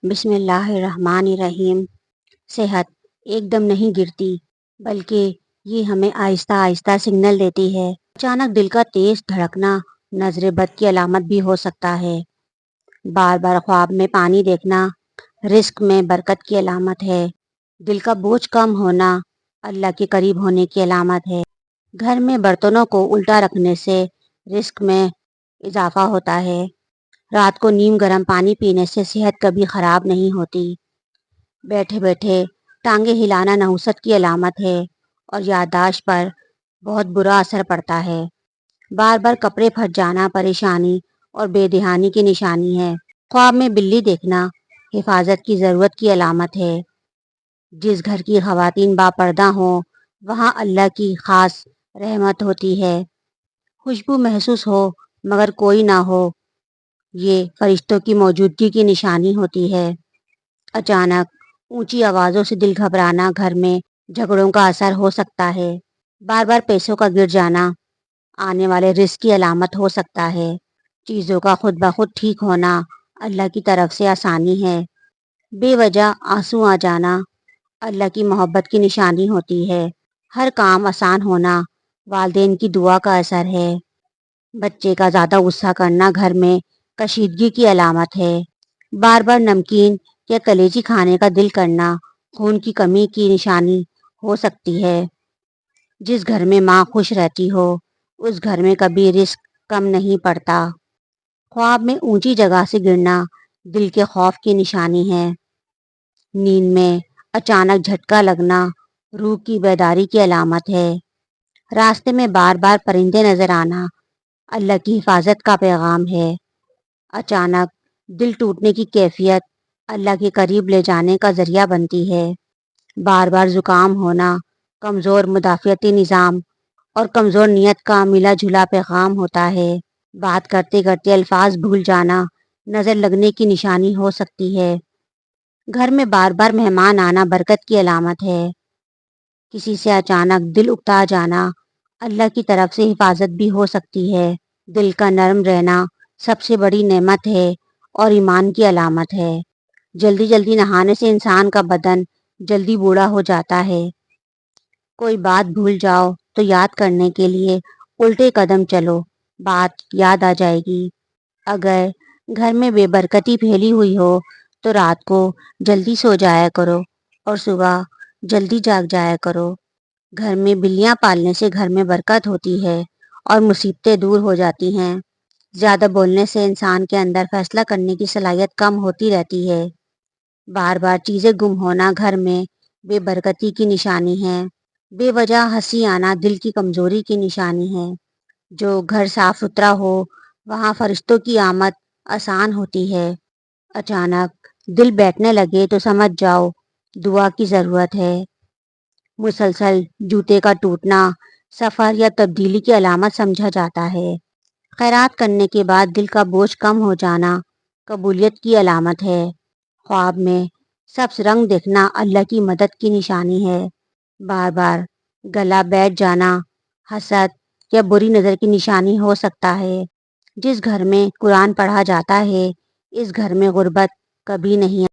بسم اللہ الرحمن الرحیم۔ صحت ایک دم نہیں گرتی، بلکہ یہ ہمیں آہستہ آہستہ سگنل دیتی ہے۔ اچانک دل کا تیز دھڑکنا نظر بد کی علامت بھی ہو سکتا ہے۔ بار بار خواب میں پانی دیکھنا رزق میں برکت کی علامت ہے۔ دل کا بوجھ کم ہونا اللہ کے قریب ہونے کی علامت ہے۔ گھر میں برتنوں کو الٹا رکھنے سے رزق میں اضافہ ہوتا ہے۔ رات کو نیم گرم پانی پینے سے صحت کبھی خراب نہیں ہوتی۔ بیٹھے بیٹھے ٹانگیں ہلانا نحوست کی علامت ہے اور یادداشت پر بہت برا اثر پڑتا ہے۔ بار بار کپڑے پھٹ جانا پریشانی اور بے دھیانی کی نشانی ہے۔ خواب میں بلی دیکھنا حفاظت کی ضرورت کی علامت ہے۔ جس گھر کی خواتین باپردہ ہوں وہاں اللہ کی خاص رحمت ہوتی ہے۔ خوشبو محسوس ہو مگر کوئی نہ ہو، یہ فرشتوں کی موجودگی کی نشانی ہوتی ہے۔ اچانک اونچی آوازوں سے دل گھبرانا گھر میں جھگڑوں کا اثر ہو سکتا ہے۔ بار بار پیسوں کا گر جانا آنے والے رزق کی علامت ہو سکتا ہے۔ چیزوں کا خود بخود ٹھیک ہونا اللہ کی طرف سے آسانی ہے۔ بے وجہ آنسو آ جانا اللہ کی محبت کی نشانی ہوتی ہے۔ ہر کام آسان ہونا والدین کی دعا کا اثر ہے۔ بچے کا زیادہ غصہ کرنا گھر میں کشیدگی کی علامت ہے۔ بار بار نمکین یا کلیجی کھانے کا دل کرنا خون کی کمی کی نشانی ہو سکتی ہے۔ جس گھر میں ماں خوش رہتی ہو اس گھر میں کبھی رزق کم نہیں پڑتا۔ خواب میں اونچی جگہ سے گرنا دل کے خوف کی نشانی ہے۔ نیند میں اچانک جھٹکا لگنا روح کی بیداری کی علامت ہے۔ راستے میں بار بار پرندے نظر آنا اللہ کی حفاظت کا پیغام ہے۔ اچانک دل ٹوٹنے کی کیفیت اللہ کے قریب لے جانے کا ذریعہ بنتی ہے۔ بار بار زکام ہونا کمزور مدافعتی نظام اور کمزور نیت کا ملا جلا پیغام ہوتا ہے۔ بات کرتے کرتے الفاظ بھول جانا نظر لگنے کی نشانی ہو سکتی ہے۔ گھر میں بار بار مہمان آنا برکت کی علامت ہے۔ کسی سے اچانک دل اکتا جانا اللہ کی طرف سے حفاظت بھی ہو سکتی ہے۔ دل کا نرم رہنا سب سے بڑی نعمت ہے اور ایمان کی علامت ہے۔ جلدی جلدی نہانے سے انسان کا بدن جلدی بوڑھا ہو جاتا ہے۔ کوئی بات بھول جاؤ تو یاد کرنے کے لیے الٹے قدم چلو، بات یاد آ جائے گی۔ اگر گھر میں بے برکتی پھیلی ہوئی ہو تو رات کو جلدی سو جایا کرو اور صبح جلدی جاگ جایا کرو۔ گھر میں بلیاں پالنے سے گھر میں برکت ہوتی ہے اور مصیبتیں دور ہو جاتی ہیں۔ زیادہ بولنے سے انسان کے اندر فیصلہ کرنے کی صلاحیت کم ہوتی رہتی ہے۔ بار بار چیزیں گم ہونا گھر میں بے برکتی کی نشانی ہے۔ بے وجہ ہنسی آنا دل کی کمزوری کی نشانی ہے۔ جو گھر صاف ستھرا ہو وہاں فرشتوں کی آمد آسان ہوتی ہے۔ اچانک دل بیٹھنے لگے تو سمجھ جاؤ دعا کی ضرورت ہے۔ مسلسل جوتے کا ٹوٹنا سفر یا تبدیلی کی علامت سمجھا جاتا ہے۔ خیرات کرنے کے بعد دل کا بوجھ کم ہو جانا قبولیت کی علامت ہے۔ خواب میں سبز رنگ دیکھنا اللہ کی مدد کی نشانی ہے۔ بار بار گلا بیٹھ جانا حسد یا بری نظر کی نشانی ہو سکتا ہے۔ جس گھر میں قرآن پڑھا جاتا ہے اس گھر میں غربت کبھی نہیں